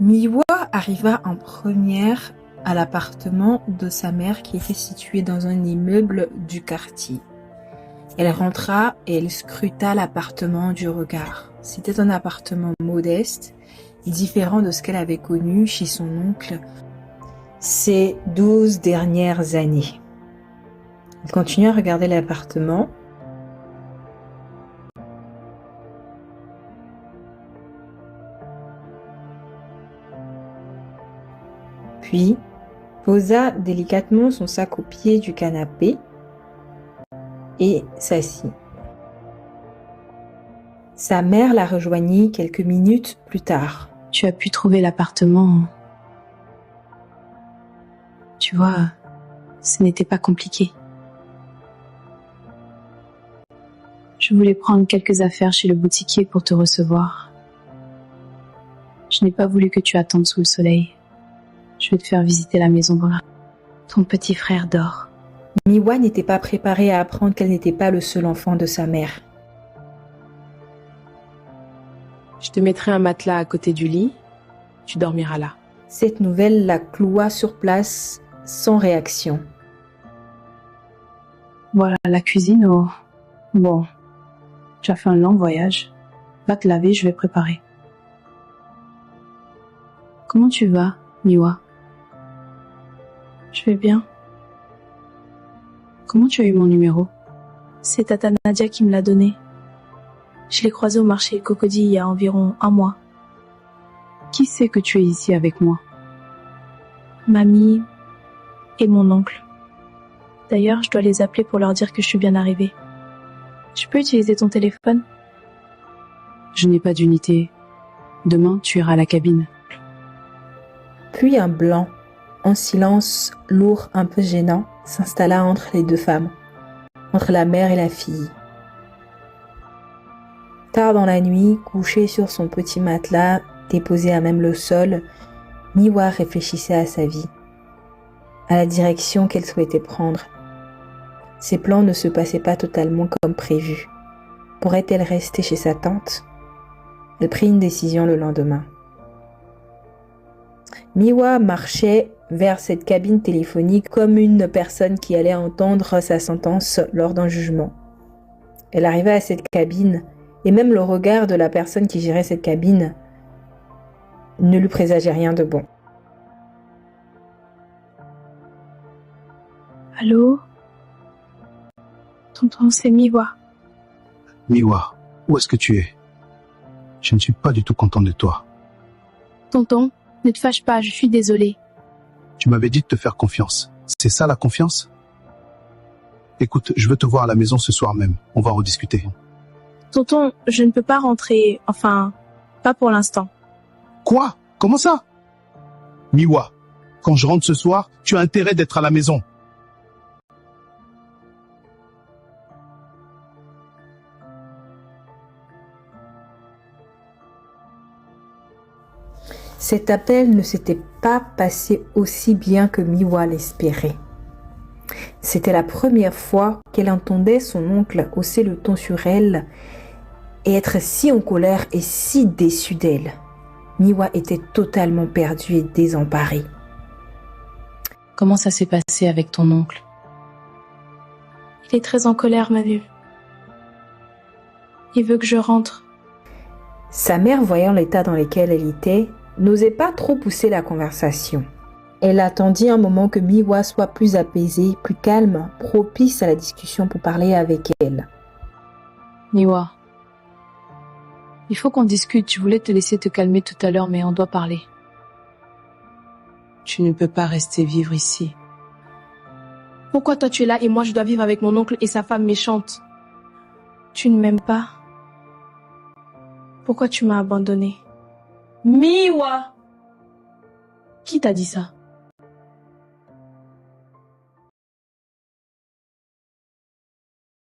Miwa arriva en première à l'appartement de sa mère qui était situé dans un immeuble du quartier. Elle rentra et elle scruta l'appartement du regard. C'était un appartement modeste et différent de ce qu'elle avait connu chez son oncle ces 12 dernières années. Elle continua à regarder l'appartement. Puis posa délicatement son sac au pied du canapé et s'assit. Sa mère la rejoignit quelques minutes plus tard. Tu as pu trouver l'appartement. Tu vois, ce n'était pas compliqué. Je voulais prendre quelques affaires chez le boutiquier pour te recevoir. Je n'ai pas voulu que tu attendes sous le soleil. Je vais te faire visiter la maison. Voilà. Ton petit frère dort. Miwa n'était pas préparée à apprendre qu'elle n'était pas le seul enfant de sa mère. Je te mettrai un matelas à côté du lit. Tu dormiras là. Cette nouvelle la cloua sur place sans réaction. Voilà la cuisine. Oh. Bon, tu as fait un long voyage. Va te laver, je vais préparer. Comment tu vas, Miwa? Je vais bien. Comment tu as eu mon numéro? C'est Tata Nadia qui me l'a donné. Je l'ai croisé au marché Cocody il y a environ 1 mois. Qui sait que tu es ici avec moi? Mamie et mon oncle. D'ailleurs, je dois les appeler pour leur dire que je suis bien arrivée. Je peux utiliser ton téléphone? Je n'ai pas d'unité. Demain, tu iras à la cabine. Puis un blanc, un silence lourd, un peu gênant, s'installa entre les deux femmes, entre la mère et la fille. Tard dans la nuit, couchée sur son petit matelas, déposé à même le sol, Miwa réfléchissait à sa vie, à la direction qu'elle souhaitait prendre. Ses plans ne se passaient pas totalement comme prévu. Pourrait-elle rester chez sa tante? Elle prit une décision le lendemain. Miwa marchait vers cette cabine téléphonique comme une personne qui allait entendre sa sentence lors d'un jugement. Elle arriva à cette cabine et même le regard de la personne qui gérait cette cabine ne lui présageait rien de bon. Allô? Tonton, c'est Miwa. Miwa, où est-ce que tu es? Je ne suis pas du tout content de toi. Tonton, ne te fâche pas, je suis désolée. Tu m'avais dit de te faire confiance. C'est ça la confiance? Écoute, je veux te voir à la maison ce soir même. On va rediscuter. Tonton, je ne peux pas rentrer, enfin, pas pour l'instant. Quoi? Comment ça? Miwa, quand je rentre ce soir, tu as intérêt d'être à la maison. Cet appel ne s'était pas passé aussi bien que Miwa l'espérait. C'était la première fois qu'elle entendait son oncle hausser le ton sur elle et être si en colère et si déçue d'elle. Miwa était totalement perdue et désemparée. Comment ça s'est passé avec ton oncle? Il est très en colère, ma vue. Il veut que je rentre. Sa mère, voyant l'état dans lequel elle était, n'osait pas trop pousser la conversation. Elle attendit un moment que Miwa soit plus apaisée, plus calme, propice à la discussion pour parler avec elle. Miwa, il faut qu'on discute. Je voulais te laisser te calmer tout à l'heure, mais on doit parler. Tu ne peux pas rester vivre ici. Pourquoi toi tu es là et moi je dois vivre avec mon oncle et sa femme méchante? Tu ne m'aimes pas? Pourquoi tu m'as abandonnée? Miwa! Qui t'a dit ça?